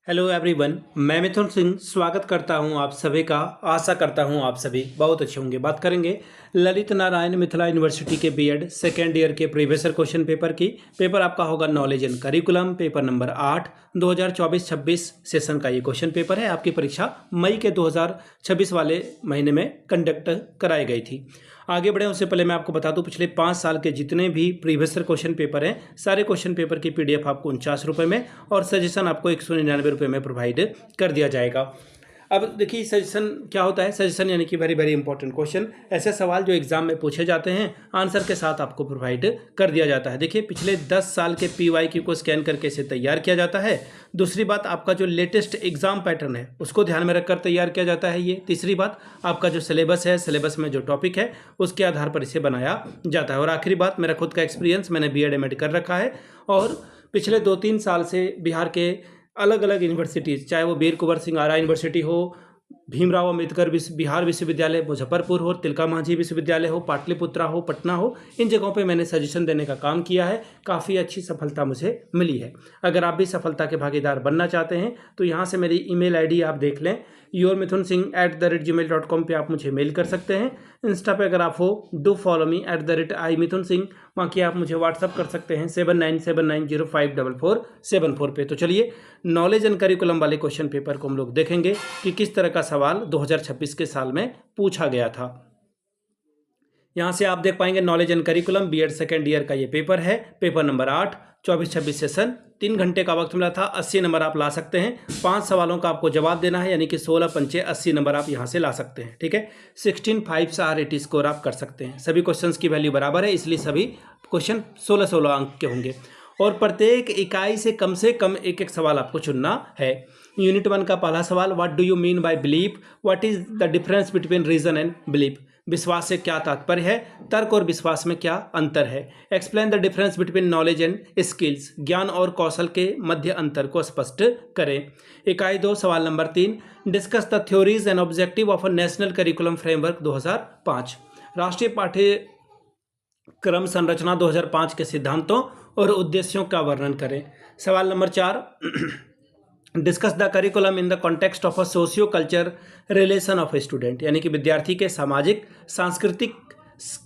Hello everyone, मैं मिथुन सिंह स्वागत करता हूं आप सभी का। आशा करता हूं आप सभी बहुत अच्छे होंगे। बात करेंगे ललित नारायण मिथिला यूनिवर्सिटी के बीएड सेकेंड ईयर के प्रीवियस क्वेश्चन पेपर की। पेपर आपका होगा knowledge and curriculum, paper number 8 2024-26 session का ये क्वेश्चन पेपर है। आपकी परीक्षा मई के 2026 वाले महीने में कंडक्ट कराई गई थी। आगे बढ़े उससे पहले मैं आपको बता दूं, पिछले 5 साल के जितने भी प्रीवियस क्वेश्चन पेपर हैं, सारे क्वेश्चन पेपर की पीडीएफ आपको 49 रुपये में और सजेशन आपको 199 रुपये में प्रोवाइड कर दिया जाएगा। अब देखिए सजेशन क्या होता है। सजेशन यानी कि वेरी वेरी इंपॉर्टेंट क्वेश्चन, ऐसे सवाल जो एग्जाम में पूछे जाते हैं, आंसर के साथ आपको प्रोवाइड कर दिया जाता है। देखिए पिछले 10 साल के PYQ को स्कैन करके इसे तैयार किया जाता है। दूसरी बात, आपका जो लेटेस्ट एग्जाम पैटर्न है उसको ध्यान में रखकर तैयार किया जाता है ये। तीसरी बात, आपका जो सिलेबस है, सिलेबस में जो टॉपिक है उसके आधार पर इसे बनाया जाता है। और आखिरी बात, मेरा खुद का एक्सपीरियंस, मैंने BEd MAd कर रखा है और पिछले 2-3 साल से बिहार के अलग अलग यूनिवर्सिटीज़, चाहे वो वीर कुंवर सिंह आरा यूनिवर्सिटी हो, भीमराव अंबेडकर बिहार विश्वविद्यालय मुजफ्फरपुर हो, तिलका मांझी विश्वविद्यालय हो, पाटलिपुत्रा हो, पटना हो, इन जगहों पे मैंने सजेशन देने का काम किया है। काफ़ी अच्छी सफलता मुझे मिली है। अगर आप भी सफलता के भागीदार बनना चाहते हैं तो यहाँ से मेरी ईमेल ID आप देख लें, yourmithunsingh@gmail.com पे आप मुझे मेल कर सकते हैं। इंस्टा पे अगर आप हो, डू फॉलो मी @imithunsingh। बाकी आप मुझे व्हाट्सअप कर सकते हैं 7979054474 पे। तो चलिए नॉलेज एंड करिकुलम वाले क्वेश्चन पेपर को हम लोग देखेंगे कि किस तरह का सवाल 2026 के साल में पूछा गया था। यहाँ से आप देख पाएंगे knowledge and curriculum BEd second year का ये पेपर है, पेपर नंबर 8 24-26 सेशन। 3 घंटे का वक्त मिला था। 80 नंबर आप ला सकते हैं। 5 सवालों का आपको जवाब देना है, यानी कि 16 पंचे 80 नंबर आप यहाँ से ला सकते हैं। ठीक है, 16 5 स्टार 80 स्कोर आप कर सकते हैं। सभी क्वेश्चंस की वैल्यू बराबर है, इसलिए सभी क्वेश्चन 16-16 अंक के होंगे और प्रत्येक इकाई से कम एक एक सवाल आपको चुनना है। यूनिट 1 का पहला सवाल, what do you mean by belief, what is the difference between reason and belief. विश्वास से क्या तात्पर्य है, तर्क और विश्वास में क्या अंतर है। Explain the difference between knowledge and skills, ज्ञान और कौशल के मध्य अंतर को स्पष्ट करें। इकाई 2 सवाल number 3, discuss the theories and objective of a national curriculum framework 2005। राष्ट्रीय पाठ्यक्रम संरचना 2005 के सिद्धांतों और उद्देश्यों का वर्णन करें। सवाल number 4, discuss the curriculum in the context of a socio culture relation of a student, यानी कि विद्यार्थी के सामाजिक सांस्कृतिक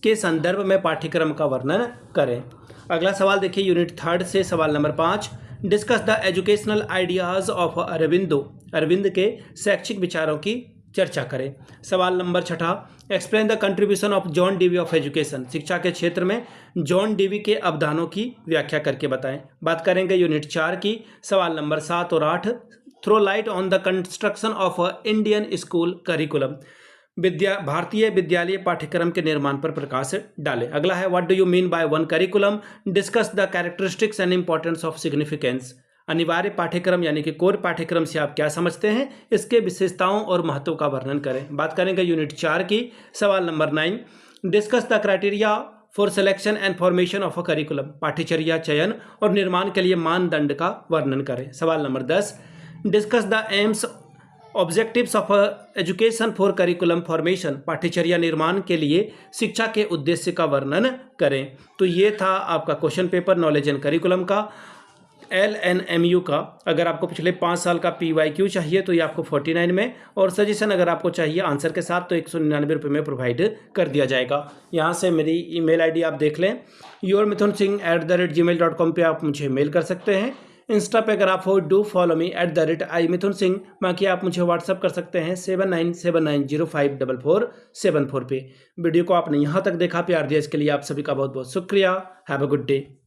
के संदर्भ में पाठ्यक्रम का वर्णन करें। अगला सवाल देखिए यूनिट 3 से सवाल number 5, discuss the educational ideas of Arvind के शैक्षिक विचारों की चर्चा करें। सवाल number 6, explain the contribution of John Dewey of education, शिक्षा के क्षेत्र में जॉन डीवी के अवदानों की व्याख्या करके बताएं। बात करेंगे यूनिट 4 की। सवाल नंबर 7 और 8, throw light on the construction of Indian school curriculum, भारतीय विद्यालय पाठ्यक्रम के निर्माण पर प्रकाश डालें। अगला है what do you mean by one curriculum, discuss the characteristics and importance of significance, अनिवार्य पाठ्यक्रम यानी कि कोर पाठ्यक्रम से आप क्या समझते हैं, इसके विशेषताओं और महत्व का वर्णन करें। बात करेंगे यूनिट 4 की। सवाल number 9, discuss the criteria for selection and formation of a curriculum, पाठ्यचर्या चयन और निर्माण के लिए मानदंड का वर्णन करें। सवाल number 10, discuss the AIIMS objectives of education for curriculum formation, पाठ्यचर्या निर्माण के लिए शिक्षा के उद्देश्य का वर्णन करें। तो ये था आपका question paper knowledge and curriculum का, LNMU का। अगर आपको पिछले 5 साल का PYQ चाहिए तो ये आपको 49 में, और सजेशन अगर आपको चाहिए आंसर के साथ तो 199 रुपये में प्रोवाइड कर दिया जाएगा। यहाँ से मेरी ईमेल ID आप देख लें, yourmithunsingh@gmail.com पे आप मुझे मेल कर सकते हैं। इंस्टा पे अगर आप हो, डू फॉलो मी @imithunsingh। बाकी आप मुझे व्हाट्सअप कर सकते हैं 7979054474 पे। वीडियो को आपने यहाँ तक देखा, प्यार दिया, इसके लिए आप सभी का बहुत बहुत शुक्रिया। Have a good day.